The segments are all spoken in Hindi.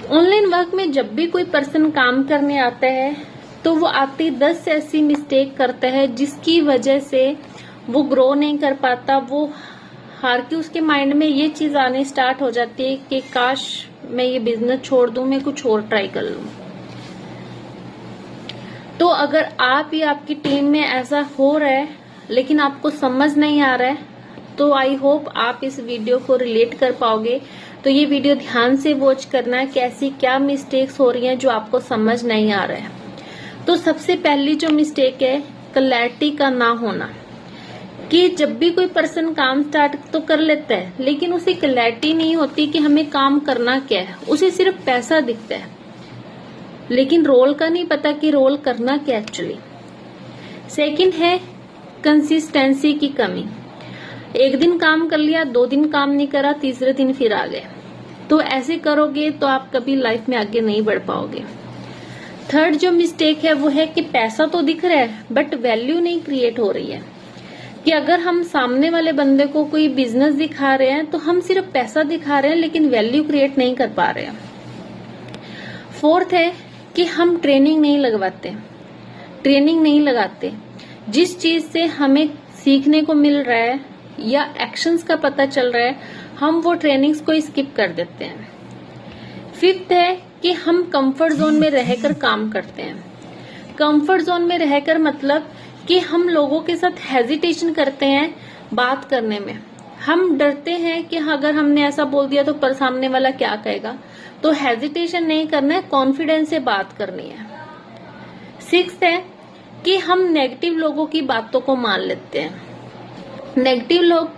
ऑनलाइन वर्क में जब भी कोई पर्सन काम करने आता है तो वो आती 10 ऐसी मिस्टेक करता है जिसकी वजह से वो ग्रो नहीं कर पाता। वो हार के उसके माइंड में ये चीज आने स्टार्ट हो जाती है कि काश मैं ये बिजनेस छोड़ दूं, मैं कुछ और ट्राई कर लूं। तो अगर आप या आपकी टीम में ऐसा हो रहा है लेकिन आपको समझ नहीं आ रहा है, तो आई होप आप इस वीडियो को रिलेट कर पाओगे। तो ये वीडियो ध्यान से वॉच करना है कि ऐसी क्या मिस्टेक्स हो रही हैं जो आपको समझ नहीं आ रहा है। तो सबसे पहली जो मिस्टेक है, क्लैरिटी का ना होना। कि जब भी कोई पर्सन काम स्टार्ट तो कर लेता है लेकिन उसे क्लैरिटी नहीं होती कि हमें काम करना क्या है। उसे सिर्फ पैसा दिखता है लेकिन रोल का नहीं पता कि रोल करना क्या एक्चुअली। सेकंड है कंसिस्टेंसी की कमी। एक दिन काम कर लिया, 2 दिन काम नहीं करा, तीसरे दिन फिर आ गए। तो ऐसे करोगे तो आप कभी लाइफ में आगे नहीं बढ़ पाओगे। थर्ड जो मिस्टेक है वो है कि पैसा तो दिख रहा है बट वैल्यू नहीं क्रिएट हो रही है। कि अगर हम सामने वाले बंदे को कोई बिजनेस दिखा रहे हैं तो हम सिर्फ पैसा दिखा रहे हैं लेकिन वैल्यू क्रिएट नहीं कर पा रहे हैं। फोर्थ है कि हम ट्रेनिंग नहीं लगाते। जिस चीज से हमें सीखने को मिल रहा है या एक्शंस का पता चल रहा है, हम वो ट्रेनिंग्स को स्किप कर देते हैं। फिफ्थ है कि हम कंफर्ट जोन में रहकर काम करते हैं। कंफर्ट जोन में रहकर मतलब कि हम लोगों के साथ हेजिटेशन करते हैं बात करने में। हम डरते हैं कि अगर हमने ऐसा बोल दिया तो पर सामने वाला क्या कहेगा। तो हेजिटेशन नहीं करना है, कॉन्फिडेंस से बात करनी है। सिक्स्थ है कि हम नेगेटिव लोगों की बातों को मान लेते हैं। नेगेटिव लोग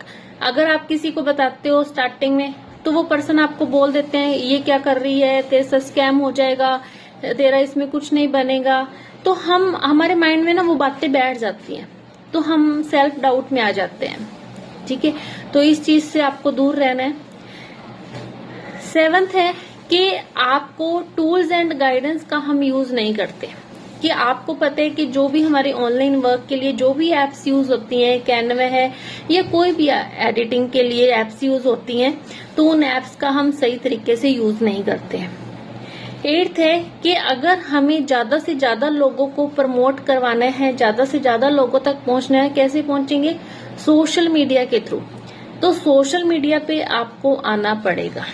अगर आप किसी को बताते हो स्टार्टिंग में तो वो पर्सन आपको बोल देते हैं ये क्या कर रही है, तेरे से स्कैम हो जाएगा, तेरा इसमें कुछ नहीं बनेगा। तो हमारे माइंड में ना वो बातें बैठ जाती हैं, तो हम सेल्फ डाउट में आ जाते हैं। ठीक है, तो इस चीज से आपको दूर रहना है। सेवंथ है कि आपको टूल्स एंड गाइडेंस का हम यूज नहीं करते। कि आपको पता है कि जो भी हमारे ऑनलाइन वर्क के लिए जो भी एप्स यूज होती हैं, कैनवा है या कोई भी एडिटिंग के लिए एप्स यूज होती हैं, तो उन एप्स का हम सही तरीके से यूज नहीं करते हैं। 8th है कि अगर हमें ज्यादा से ज्यादा लोगों को प्रमोट करवाना है, ज्यादा से ज्यादा लोगों तक पहुंचना है, कैसे पहुंचेंगे? सोशल मीडिया के थ्रू। तो सोशल मीडिया पे आपको आना पड़ेगा।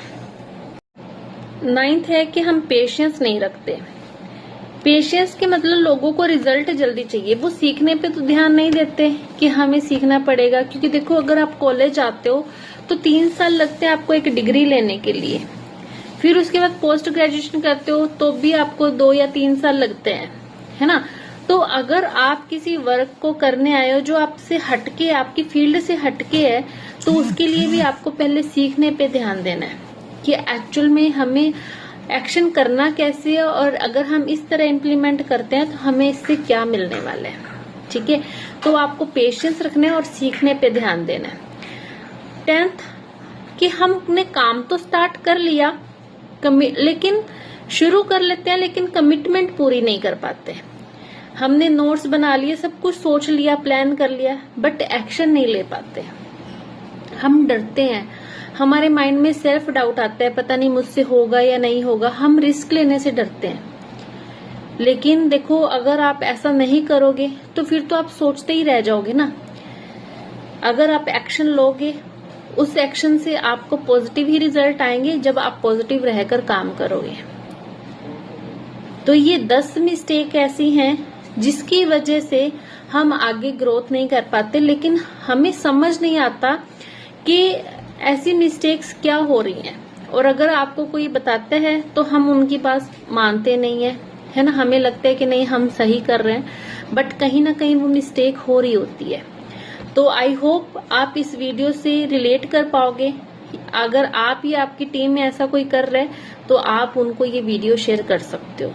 9th है कि हम पेशेंस नहीं रखते। पेशेंस के मतलब लोगों को रिजल्ट जल्दी चाहिए, वो सीखने पे तो ध्यान नहीं देते कि हमें सीखना पड़ेगा। क्योंकि देखो अगर आप कॉलेज आते हो तो 3 साल लगते हैं आपको एक डिग्री लेने के लिए। फिर उसके बाद पोस्ट ग्रेजुएशन करते हो तो भी आपको 2 या 3 साल लगते हैं, है ना। तो अगर आप किसी वर्क को करने आए हो जो आपसे हटके, आपकी फील्ड से हटके है, तो उसके लिए भी आपको पहले सीखने पे ध्यान देना है कि एक्चुअल में हमें एक्शन करना कैसे है और अगर हम इस तरह इम्प्लीमेंट करते हैं तो हमें इससे क्या मिलने वाला है। ठीक है, तो आपको पेशेंस रखना है और सीखने पे ध्यान देना है। 10th कि हमने काम तो स्टार्ट कर लिया लेकिन शुरू कर लेते हैं लेकिन कमिटमेंट पूरी नहीं कर पाते। हमने नोट्स बना लिए, सब कुछ सोच लिया, प्लान कर लिया, बट एक्शन नहीं ले पाते। हम डरते हैं, हमारे माइंड में सेल्फ डाउट आता है, पता नहीं मुझसे होगा या नहीं होगा। हम रिस्क लेने से डरते हैं। लेकिन देखो अगर आप ऐसा नहीं करोगे तो फिर तो आप सोचते ही रह जाओगे ना। अगर आप एक्शन लोगे, उस एक्शन से आपको पॉजिटिव ही रिजल्ट आएंगे जब आप पॉजिटिव रहकर काम करोगे। तो ये 10 मिस्टेक ऐसी हैं जिसकी वजह से हम आगे ग्रोथ नहीं कर पाते, लेकिन हमें समझ नहीं आता कि ऐसी मिस्टेक्स क्या हो रही हैं। और अगर आपको कोई बताता है तो हम उनकी बात मानते नहीं है ना। हमें लगता है कि नहीं हम सही कर रहे हैं, बट कहीं ना कहीं वो मिस्टेक हो रही होती है। तो आई होप आप इस वीडियो से रिलेट कर पाओगे। अगर आप या आपकी टीम में ऐसा कोई कर रहे हैं तो आप उनको ये वीडियो शेयर कर सकते हो।